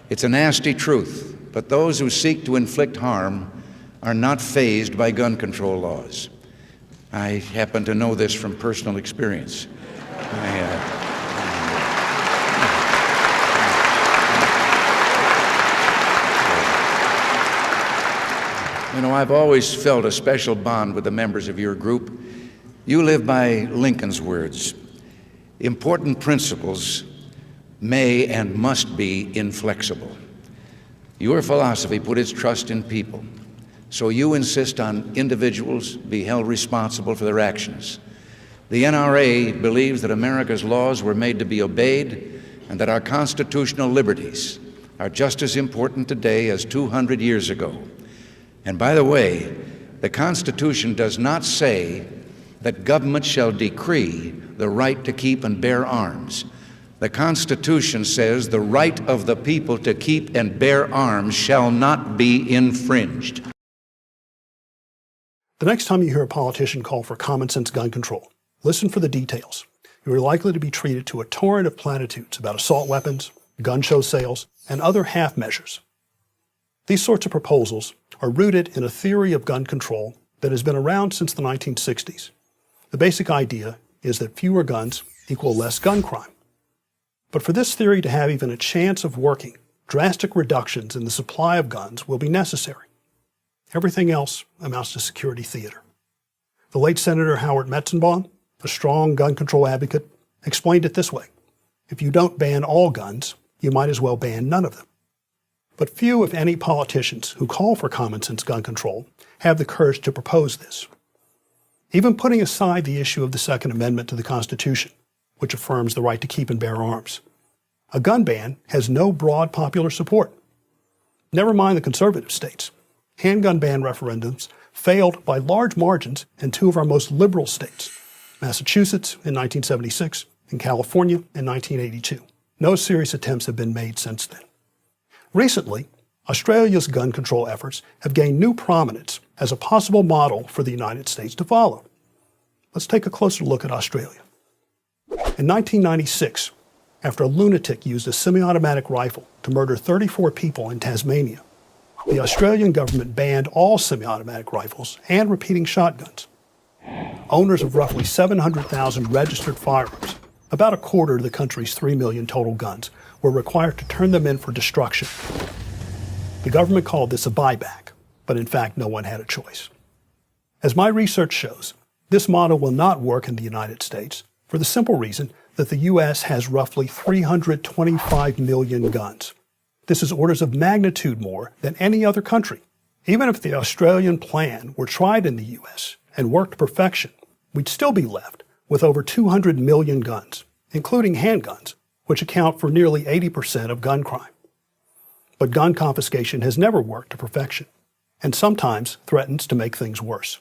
It's a nasty truth, but those who seek to inflict harm are not fazed by gun control laws. I happen to know this from personal experience. You know, I've always felt a special bond with the members of your group. You live by Lincoln's words. Important principles may and must be inflexible. Your philosophy put its trust in people, so you insist on individuals be held responsible for their actions. The NRA believes that America's laws were made to be obeyed and that our constitutional liberties are just as important today as 200 years ago. And by the way, the Constitution does not say that government shall decree the right to keep and bear arms. The Constitution says the right of the people to keep and bear arms shall not be infringed. The next time you hear a politician call for common sense gun control, listen for the details. You are likely to be treated to a torrent of platitudes about assault weapons, gun show sales, and other half measures. These sorts of proposals are rooted in a theory of gun control that has been around since the 1960s. The basic idea is that fewer guns equal less gun crime. But for this theory to have even a chance of working, drastic reductions in the supply of guns will be necessary. Everything else amounts to security theater. The late Senator Howard Metzenbaum, a strong gun control advocate, explained it this way: if you don't ban all guns, you might as well ban none of them. But few, if any, politicians who call for common sense gun control have the courage to propose this. Even putting aside the issue of the Second Amendment to the Constitution, which affirms the right to keep and bear arms, a gun ban has no broad popular support. Never mind the conservative states. Handgun ban referendums failed by large margins in two of our most liberal states, Massachusetts in 1976 and California in 1982. No serious attempts have been made since then. Recently, Australia's gun control efforts have gained new prominence as a possible model for the United States to follow. Let's take a closer look at Australia. In 1996, after a lunatic used a semi-automatic rifle to murder 34 people in Tasmania, the Australian government banned all semi-automatic rifles and repeating shotguns. Owners of roughly 700,000 registered firearms, about a quarter of the country's 3 million total guns, were required to turn them in for destruction. The government called this a buyback, but in fact no one had a choice. As my research shows, this model will not work in the United States for the simple reason that the U.S. has roughly 325 million guns. This is orders of magnitude more than any other country. Even if the Australian plan were tried in the U.S. and worked to perfection, we'd still be left with over 200 million guns, including handguns, which account for nearly 80% of gun crime. But gun confiscation has never worked to perfection, and sometimes threatens to make things worse.